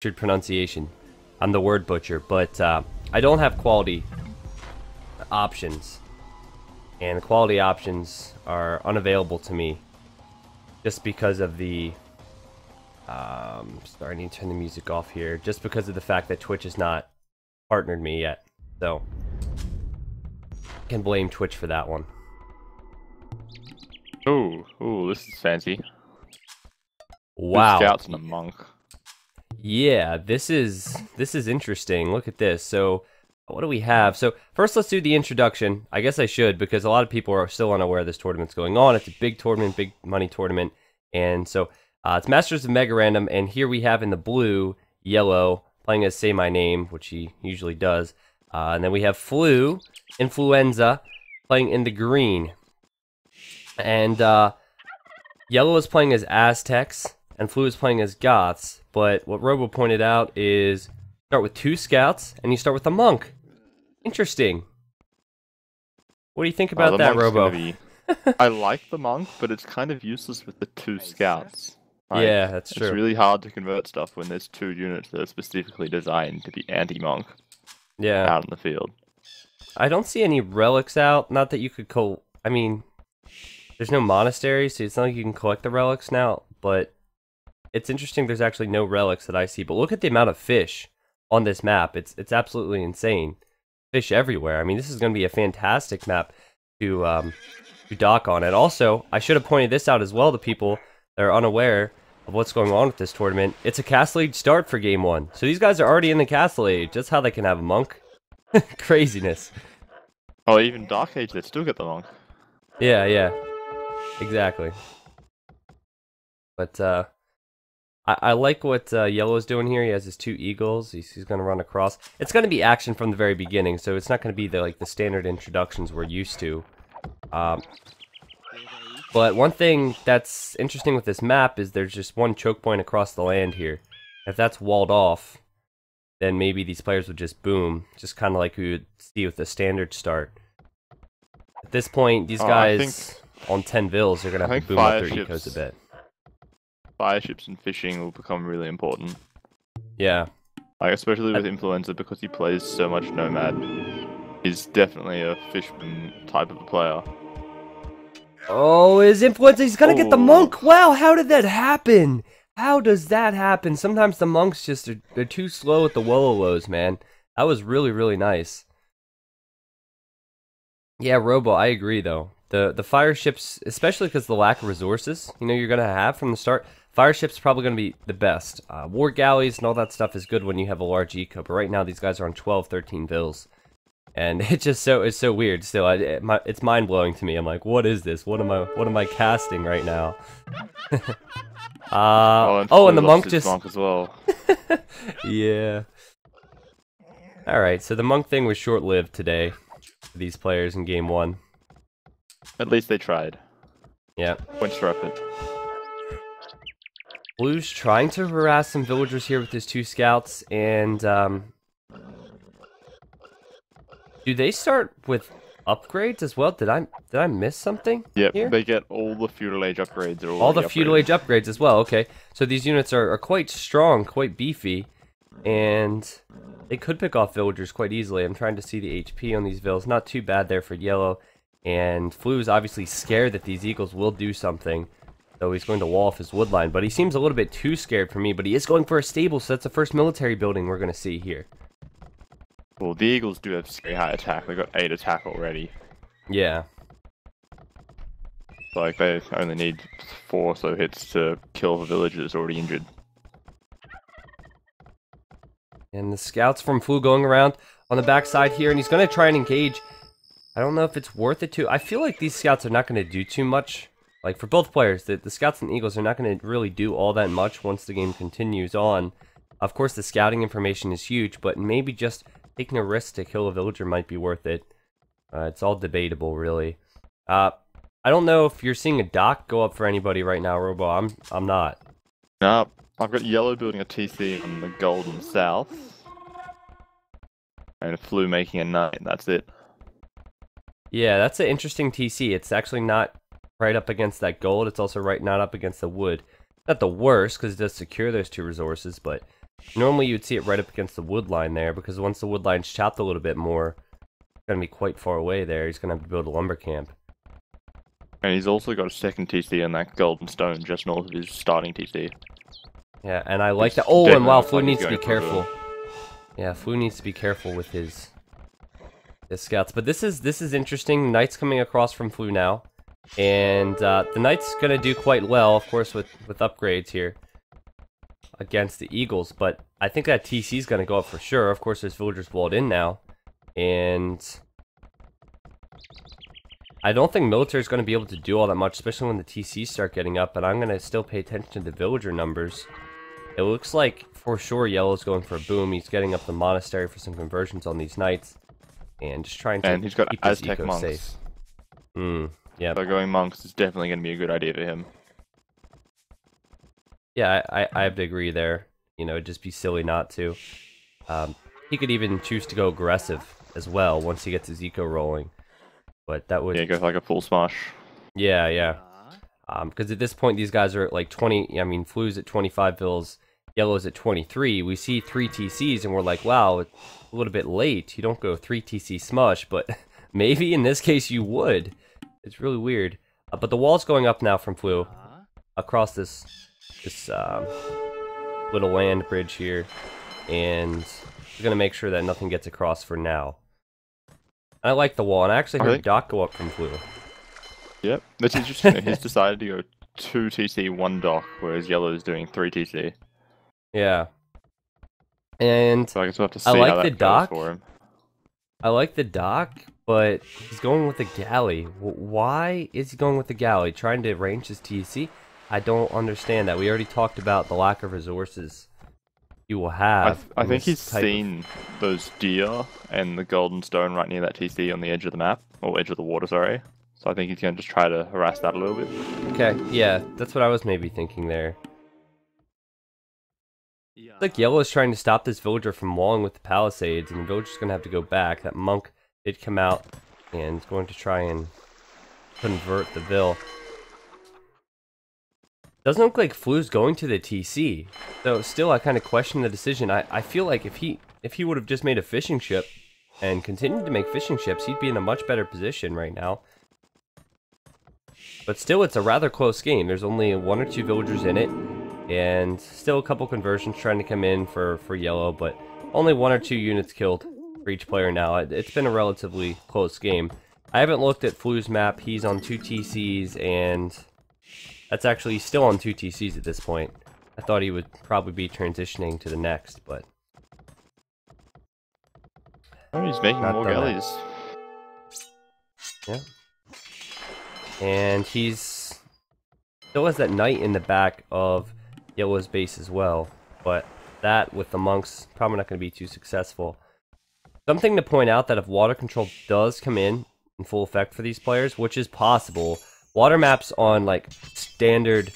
butchered pronunciation. I'm the word butcher, but I don't have quality options. And the quality options are unavailable to me just because of the starting to turn the music off here, just because of the fact that Twitch has not partnered me yet. So I can blame Twitch for that one. Ooh, this is fancy. Wow. Two scouts and a monk. Yeah, this is interesting. Look at this. So what do we have? So first let's do the introduction. I guess I should, because a lot of people are still unaware this tournament's going on. It's a big tournament, big money tournament. And so it's Masters of Mega Random, and here we have in the blue, Yellow, playing as Say My Name, which he usually does. And then we have Influenza, playing in the green. And Yellow is playing as Aztecs, and Flu is playing as Goths. But what Robo pointed out is start with 2 scouts, and you start with a monk. Interesting. What do you think about that, Robo? I like the monk, but it's kind of useless with the 2 scouts. Like, yeah, that's true. It's really hard to convert stuff when there's 2 units that are specifically designed to be anti-monk. Yeah. Out in the field. I don't see any relics out. Not that you could I mean, there's no monastery, so it's not like you can collect the relics now, but it's interesting there's actually no relics that I see. But look at the amount of fish on this map. It's absolutely insane. Fish everywhere. I mean, this is going to be a fantastic map to dock on. And also, I should have pointed this out as well to people that are unaware of what's going on with this tournament. It's a Castle Age start for Game 1. So these guys are already in the Castle Age. That's how they can have a monk. Craziness. Oh, even Dark Age, they still get the monk. Yeah. Exactly. But I like what Yellow's doing here. He has his 2 eagles. He's going to run across. It's going to be action from the very beginning, so it's not going to be the standard introductions we're used to. But one thing that's interesting with this map is there's just one choke point across the land here. If that's walled off, then maybe these players would just boom, just kind of like we would see with the standard start. At this point, these guys on 10 vills are going to have to boom up their ecos a bit. Fireships and fishing will become really important. Yeah. Like, especially with Influenza, because he plays so much Nomad. He's definitely a fishman type of a player. Oh, his Influenza, he's gonna get the monk! Wow, how did that happen? How does that happen? Sometimes the monks just they're too slow with the Wololows, man. That was really, really nice. Yeah, Robo, I agree though. The fire ships, especially because the lack of resources, you're gonna have from the start, fire ships probably gonna be the best. War galleys and all that stuff is good when you have a large eco, but right now these guys are on 12, 13 vills. And it's so weird still. It's mind-blowing to me. I'm like, what is this? What am I casting right now? And the monk just monk as well. Yeah. Alright, so the monk thing was short-lived today for these players in Game 1. At least they tried. Yeah. Points for effort. Blue's trying to harass some villagers here with his 2 scouts, and do they start with upgrades as well? Did I miss something? Yep, here? They get all the feudal age upgrades. All the feudal age upgrades as well. Okay, so these units are quite strong, quite beefy, and they could pick off villagers quite easily. I'm trying to see the HP on these vills. Not too bad there for Yellow, and Flu is obviously scared that these eagles will do something, so he's going to wall off his wood line. But he seems a little bit too scared for me. But he is going for a stable, so that's the first military building we're going to see here. Well, the eagles do have very high attack. They got 8 attack already. Yeah. Like, they only need 4 or so hits to kill the villager that's already injured. And the scouts from Flu going around on the backside here, and he's going to try and engage. I don't know if it's worth it to. I feel like these scouts are not going to do too much. Like, for both players, the scouts and eagles are not going to really do all that much once the game continues on. Of course, the scouting information is huge, but maybe just taking a risk to kill a villager might be worth it. It's all debatable, really. I don't know if you're seeing a dock go up for anybody right now, Robo. I'm not. Nope. I've got Yellow building a TC on the golden south. And Flu making a 9, that's it. Yeah, that's an interesting TC. It's actually not right up against that gold. It's also not up against the wood. Not the worst, because it does secure those 2 resources, but Normally you'd see it right up against the wood line there, because once the wood line's chopped a little bit more, it's going to be quite far away there. He's going to have to build a lumber camp. And he's also got a second TC in that golden stone just north of his starting TC. Yeah, and I like that. It's Oh, and definitely wow, looks Flu like he's needs to be going for the- careful. Yeah, Flu needs to be careful with his scouts. But this is interesting. Knight's coming across from Flu now. And the Knight's going to do quite well, of course, with upgrades here against the Eagles. But I think that TC is going to go up for sure. Of course, there's villagers walled in now. And I don't think military is going to be able to do all that much, especially when the TCs start getting up. But I'm going to still pay attention to the villager numbers. It looks like, for sure, Yellow's going for a boom. He's getting up the monastery for some conversions on these Knights. And just trying to And he's got keep his Aztec eco monks. safe. Yeah. So going monks is definitely going to be a good idea for him. Yeah, I have to agree there. You know, it'd just be silly not to. He could even choose to go aggressive as well once he gets his eco rolling. But that would... Yeah, go for like a full smash. Yeah. Because at this point, these guys are at like 20... I mean, Flu's at 25 vills, Yellow's at 23. We see 3 TCs and we're like, wow, it's a little bit late. You don't go 3 TC smush, but maybe in this case you would. It's really weird. But the wall's going up now from Flu across this little land bridge here. And we're going to make sure that nothing gets across for now. I like the wall, and I actually heard Doc go up from Flu. Yep, that's interesting. He's decided to go 2 TC, 1 dock, whereas Yellow is doing 3 TC. Yeah. And So I guess we'll have to see I like how the that dock. goes for him. I like the dock, but he's going with the galley. Why is he going with the galley? Trying to range his TC? I don't understand that. We already talked about the lack of resources you will have. I think he's seen those deer and the golden stone right near that TC on the edge of the map, or edge of the water, sorry. So I think he's going to just try to harass that a little bit. Okay, yeah, that's what I was maybe thinking there. It's like Yellow is trying to stop this villager from walling with the palisades, and the villager's going to have to go back. That monk did come out and is going to try and convert the vill. Doesn't look like Flu's going to the TC. So still, I kind of question the decision. I feel like if he would have just made a fishing ship and continued to make fishing ships, he'd be in a much better position right now. But still, it's a rather close game. There's only 1 or 2 villagers in it, and still a couple conversions trying to come in for Yellow, but only 1 or 2 units killed for each player now. It's been a relatively close game. I haven't looked at Flu's map. He's on 2 TCs, and that's actually still on 2 TCs at this point. I thought he would probably be transitioning to the next, but... Oh, he's making more galleys. Yeah. And he's still has that knight in the back of Yellow's base as well. But that, with the monks, probably not going to be too successful. Something to point out that if water control does come in full effect for these players, which is possible, water maps on like standard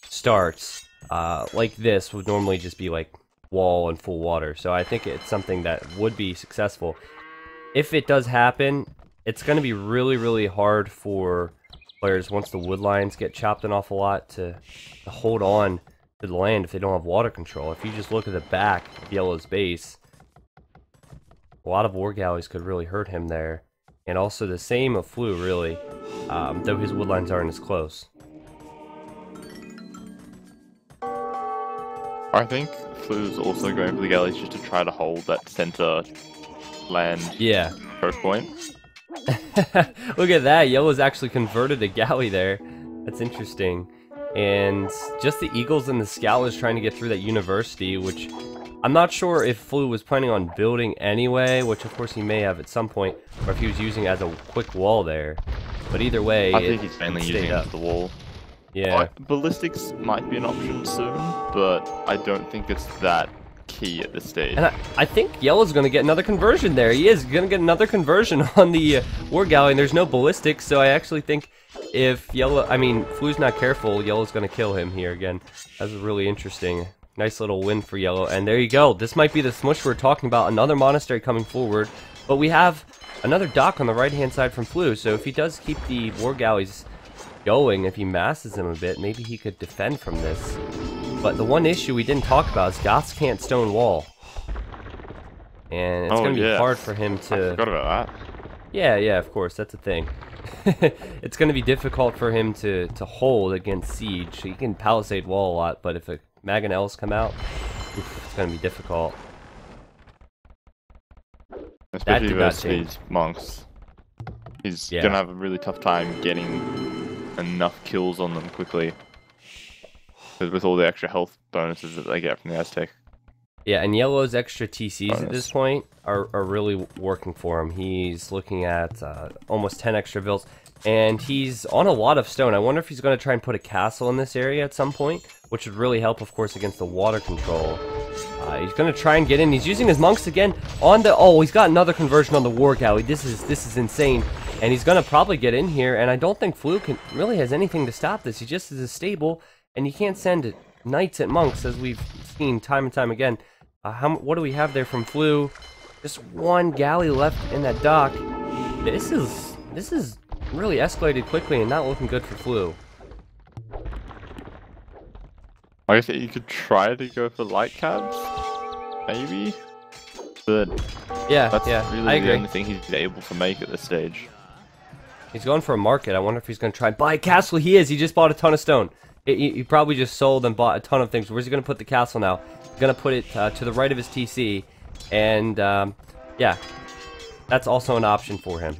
starts like this would normally just be like wall and full water. So I think it's something that would be successful. If it does happen, it's going to be really, really hard for players once the wood lines get chopped an awful lot to hold on to the land if they don't have water control. If you just look at the back of Yellow's base, a lot of war galleys could really hurt him there. And also the same of Flu, really, though his wood lines aren't as close. I think Flu's also going for the galleys just to try to hold that center land choke point. Look at that, Yellow's actually converted a galley there. That's interesting. And just the Eagles and the Scout is trying to get through that university, which I'm not sure if Flu was planning on building anyway, which of course he may have at some point, or if he was using it as a quick wall there. But either way, I think he's mainly using it as the wall. Yeah. Ballistics might be an option soon, but I don't think it's that key at this stage. And I think Yellow's going to get another conversion there. He is going to get another conversion on the war galley, and there's no ballistics, so I actually think if Flu's not careful, Yellow's going to kill him here again. That's really interesting. Nice little win for Yellow, and there you go. This might be the smush we're talking about. Another monastery coming forward, but we have another dock on the right-hand side from Flu, so if he does keep the war galleys going, if he masses them a bit, maybe he could defend from this. But the one issue we didn't talk about is Goths can't stone wall. And it's going to be hard for him to... I forgot about that. Yeah, of course, that's a thing. It's going to be difficult for him to hold against siege. He can palisade wall a lot, but if a Mangonels come out, it's going to be difficult. Especially versus these monks. He's going to have a really tough time getting enough kills on them quickly. With all the extra health bonuses that they get from the Aztec. Yeah, and Yellow's extra TCs at this point are really working for him. He's looking at almost 10 extra vills, and he's on a lot of stone. I wonder if he's going to try and put a castle in this area at some point, which would really help, of course, against the water control. He's going to try and get in. He's using his monks again on the... Oh, he's got another conversion on the war galley. This is insane. And he's going to probably get in here, and I don't think Flu really has anything to stop this. He just is a stable, and you can't send knights at monks, as we've seen time and time again. What do we have there from Flu? Just one galley left in that dock. This is really escalated quickly and not looking good for Flu. I guess you could try to go for light cabs, maybe. But that's really the only thing he's able to make at this stage. He's going for a market. I wonder if he's going to try and buy a castle. He is. He just bought a ton of stone. He probably just sold and bought a ton of things. Where's he going to put the castle now? He's going to put it to the right of his TC. And, yeah, that's also an option for him.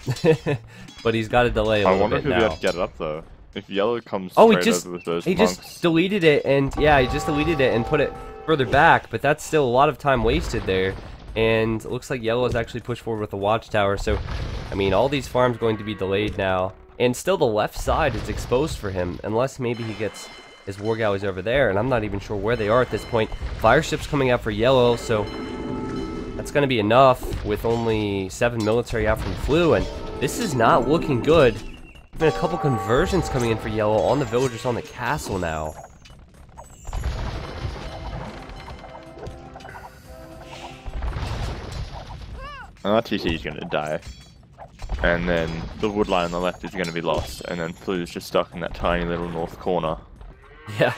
But he's got to delay a little bit now. I wonder if he'll be able to get it up, though. If Yellow comes straight over with those monks. He just deleted it, and, yeah, he just deleted it and put it further back. But that's still a lot of time wasted there. And it looks like Yellow has actually pushed forward with the watchtower. So, I mean, all these farms going to be delayed now. And still the left side is exposed for him, unless maybe he gets his war galleys over there, and I'm not even sure where they are at this point. Fire ships coming out for Yellow, so that's going to be enough with only 7 military out from Flu, and this is not looking good. Even a couple conversions coming in for Yellow on the villagers on the castle now. And that TC is going to die. And then the wood line on the left is going to be lost, and then Flu's just stuck in that tiny little north corner. Yeah.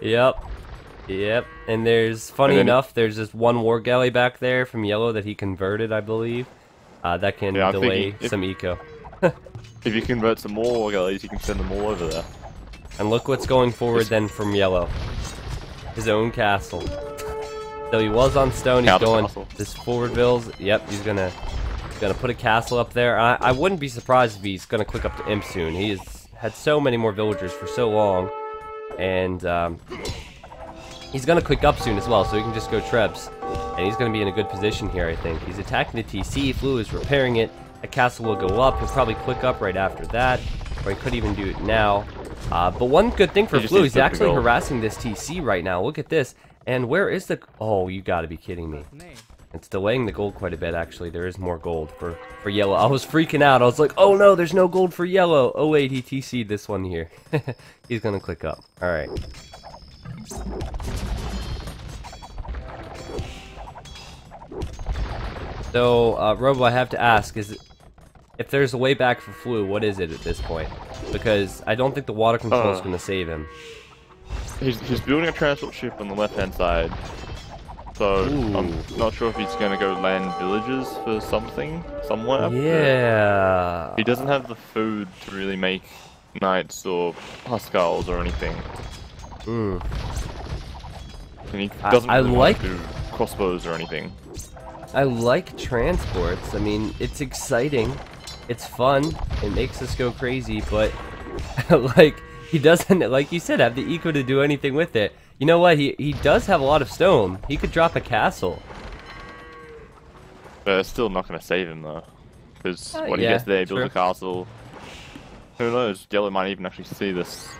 Yep. And there's, funny enough, there's this one war galley back there from Yellow that he converted, I believe. That can delay some eco. If you convert some more war galleys, you can send them all over there. And look what's going forward then from Yellow. His own castle. So he was on stone, he's going this forward vills. Yep, he's gonna put a castle up there. I wouldn't be surprised if he's gonna click up to Imp soon. He has had so many more villagers for so long, and he's gonna click up soon as well, so he can just go Trebs, and he's gonna be in a good position here. I think he's attacking the TC. Flu is repairing it. A castle will go up. He'll probably click up right after that, or he could even do it now. But one good thing for Flu, he's actually harassing this TC right now. Look at this. And where is the... Oh, you gotta be kidding me. It's delaying the gold quite a bit, actually. There is more gold for Yellow. I was freaking out. I was like, oh no, there's no gold for Yellow. Oh wait, he TC'd this one here. He's gonna click up. Alright. So, Robo, I have to ask, if there's a way back for Flu, what is it at this point? Because I don't think the water control is gonna save him. He's building a transport ship on the left-hand side, so I'm not sure if he's going to go land villages for somewhere. Yeah. He doesn't have the food to really make knights or huskars or anything. And he doesn't really want to do crossbows or anything. I like transports. I mean, it's exciting, it's fun, it makes us go crazy, but like... He doesn't, like you said, have the eco to do anything with it. You know what? He does have a lot of stone. He could drop a castle. But it's still not going to save him, though. Because when he gets there, he builds a castle. Who knows? Yellow might even actually see this.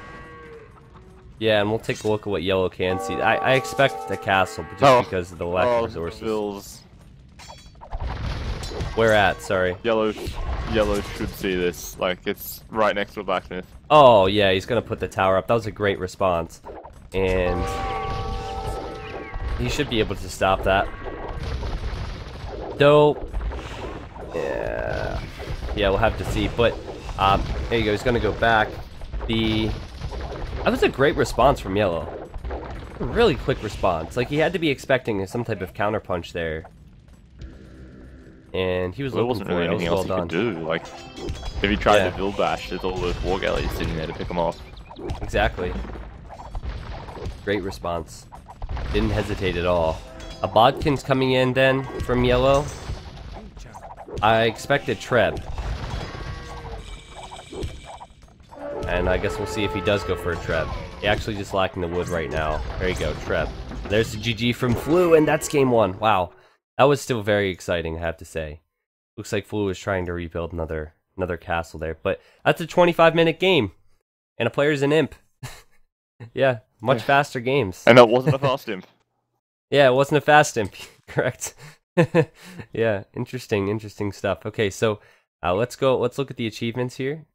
Yeah, and we'll take a look at what Yellow can see. I expect a castle, but just because of the lack of resources. Bills. Where at? Sorry. Yellow should see this. Like, it's right next to a blacksmith. Oh, yeah, he's going to put the tower up. That was a great response. And he should be able to stop that. Though, yeah, we'll have to see. But, there you go. He's going to go back. That was a great response from Yellow. Really quick response. Like, he had to be expecting some type of counterpunch there. And he was looking wasn't for really it. anything else he could do. Like, if he tried to Bill Bash, there's all those War Galleys sitting there to pick him off. Exactly. Great response. Didn't hesitate at all. A Bodkin's coming in then from yellow. I expected Treb. And I guess we'll see if he does go for a Treb. He actually just lacking the wood right now. There you go, Treb. There's the GG from Flu, and that's game 1. Wow. That was still very exciting, I have to say. Looks like Flu is trying to rebuild another castle there. But that's a 25-minute game. And a player's an imp. Yeah, much faster games. And that wasn't a fast imp. Yeah, it wasn't a fast imp. Correct. Yeah, interesting stuff. Okay, so let's look at the achievements here.